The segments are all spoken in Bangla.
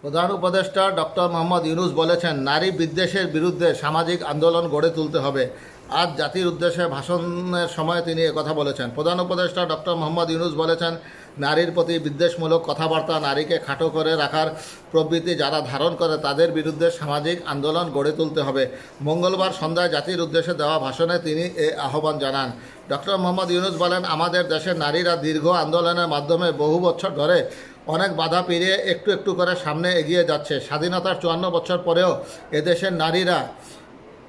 প্রধান উপদেষ্টা ডক্টর মোহাম্মদ ইউনূস বলেছেন, নারী বিদ্বেষের বিরুদ্ধে সামাজিক আন্দোলন গড়ে তুলতে হবে। আজ জাতির উদ্দেশ্যে ভাষণের সময় তিনি একথা বলেছেন। প্রধান উপদেষ্টা ডক্টর মোহাম্মদ ইউনূস বলেছেন, নারীর প্রতি বিদ্বেষমূলক কথাবার্তা, নারীকে খাটো করে রাখার প্রবৃত্তি যারা ধারণ করে তাদের বিরুদ্ধে সামাজিক আন্দোলন গড়ে তুলতে হবে। মঙ্গলবার সন্ধ্যায় জাতির উদ্দেশ্যে দেওয়া ভাষণে তিনি এ আহ্বান জানান। ডক্টর মোহাম্মদ ইউনূস বলেন, আমাদের দেশের নারীরা দীর্ঘ আন্দোলনের মাধ্যমে বহু বছর ধরে অনেক বাধা পেরিয়ে একটু একটু করে সামনে এগিয়ে যাচ্ছে। স্বাধীনতার ৫৪ বছর পরেও এদেশের নারীরা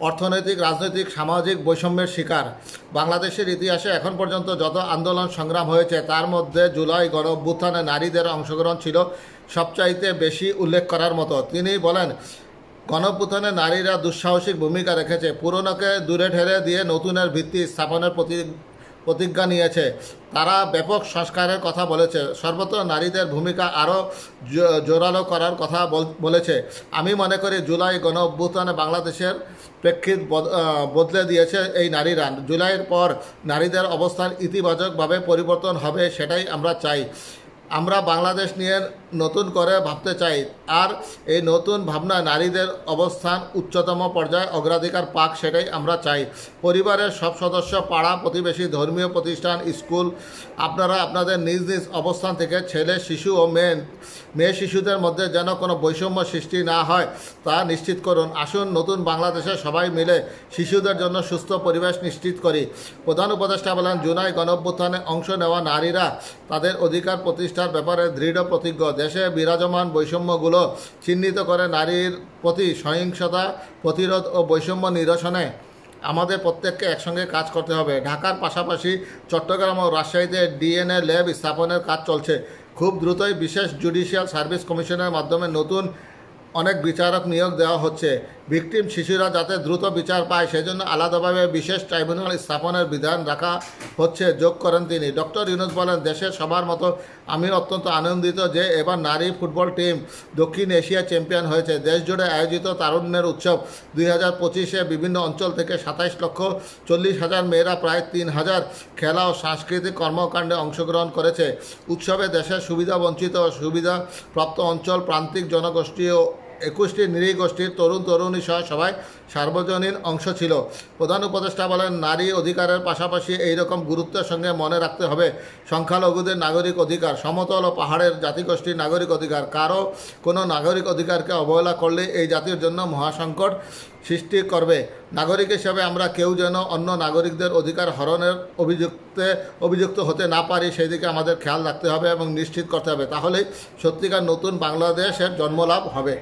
অর্থনৈতিক, রাজনৈতিক, সামাজিক বৈষম্যের শিকার। বাংলাদেশের ইতিহাসে এখন পর্যন্ত যত আন্দোলন সংগ্রাম হয়েছে তার মধ্যে জুলাই গণ অভ্যুত্থানে নারীদের অংশগ্রহণ ছিল সবচাইতে বেশি উল্লেখ করার মতো। তিনি বলেন, গণঅভ্যুত্থানে নারীরা দুঃসাহসিক ভূমিকা রেখেছে, পুরনোকে দূরে ঠেলে দিয়ে নতুনের ভিত্তি স্থাপনের প্রতিজ্ঞা নিয়েছে। তারা ব্যাপক সংস্কারের কথা বলেছে, সর্বত্র নারীদের ভূমিকা আরও জোরালো করার কথা বলেছে। আমি মনে করি জুলাই গণ অভ্যুত্থানে বাংলাদেশের প্রেক্ষিত বদলে দিয়েছে এই নারীরা। জুলাইয়ের পর নারীদের অবস্থান ইতিবাচকভাবে পরিবর্তন হবে, সেটাই আমরা চাই। আমরা বাংলাদেশ নিয়ে নতুন করে ভাবতে চাই, আর এই নতুন ভাবনা নারীদের অবস্থান উচ্চতম পর্যায়ে অগ্রাধিকার পাক, সেটাই আমরা চাই। পরিবারের সব সদস্য, পাড়া প্রতিবেশী, ধর্মীয় প্রতিষ্ঠান, স্কুল, আপনারা আপনাদের নিজ নিজ অবস্থান থেকে ছেলে, শিশু ও মেয়ে শিশুদের মধ্যে যেন কোনো বৈষম্য সৃষ্টি না হয় তা নিশ্চিত করুন। আসুন নতুন বাংলাদেশে সবাই মিলে শিশুদের জন্য সুস্থ পরিবেশ নিশ্চিত করি। প্রধান উপদেষ্টা বলেন, জুলাই গণঅভ্যুত্থানে অংশ নেওয়া নারীরা তাদের অধিকার প্রতিষ্ঠার ব্যাপারে দৃঢ় প্রতিজ্ঞ। দেশে বিরাজমান বৈষম্যগুলো চিহ্নিত করে নারীর প্রতি সহিংসতা প্রতিরোধ ও বৈষম্য নিরসনে আমাদের প্রত্যেককে একসঙ্গে কাজ করতে হবে। ঢাকার পাশাপাশি চট্টগ্রাম ও রাজশাহীতে ডিএনএ ল্যাব স্থাপনের কাজ চলছে। খুব দ্রুতই বিশেষ জুডিশিয়াল সার্ভিস কমিশনের মাধ্যমে নতুন অনেক বিচারক নিয়োগ দেওয়া হচ্ছে। ভিকটিম শিশুরা যাতে দ্রুত বিচার পায় সেজন্য আলাদাভাবে বিশেষ ট্রাইব্যুনাল স্থাপনের বিধান রাখা হচ্ছে, যোগ করেন তিনি। ডক্টর ইউনূস বলেন, দেশের সবার মতো আমি অত্যন্ত আনন্দিত যে এবার নারী ফুটবল টিম দক্ষিণ এশিয়া চ্যাম্পিয়ন হয়েছে। দেশজুড়ে আয়োজিত তারুণ্যের উৎসব ২০২৫-এ বিভিন্ন অঞ্চল থেকে ২৭,৪০,০০০ মেয়েরা প্রায় ৩,০০০ খেলা ও সাংস্কৃতিক কর্মকাণ্ডে অংশগ্রহণ করেছে। উৎসবে দেশের সুবিধাবঞ্চিত ও সুবিধাপ্রাপ্ত অঞ্চল, প্রান্তিক জনগোষ্ঠী ও ২১টি নৃগোষ্ঠীর তরুণ তরুণী সহ সবাই সার্বজনীন অংশ ছিল। প্রধান উপদেষ্টা বলেন, নারী অধিকারের পাশাপাশি এইরকম গুরুত্বের সঙ্গে মনে রাখতে হবে সংখ্যালঘুদের নাগরিক অধিকার, সমতল ও পাহাড়ের জাতিগোষ্ঠীর নাগরিক অধিকার। কারো কোনো নাগরিক অধিকারকে অবহেলা করলে এই জাতির জন্য মহাসংকট সৃষ্টি করবে। নাগরিক হিসেবে আমরা কেউ যেন অন্য নাগরিকদের অধিকার হরণের অভিযুক্ত হতে না পারি সেই দিকে আমাদের খেয়াল রাখতে হবে এবং নিশ্চিত করতে হবে। তাহলেই সত্যিকার নতুন বাংলাদেশের জন্মলাভ হবে।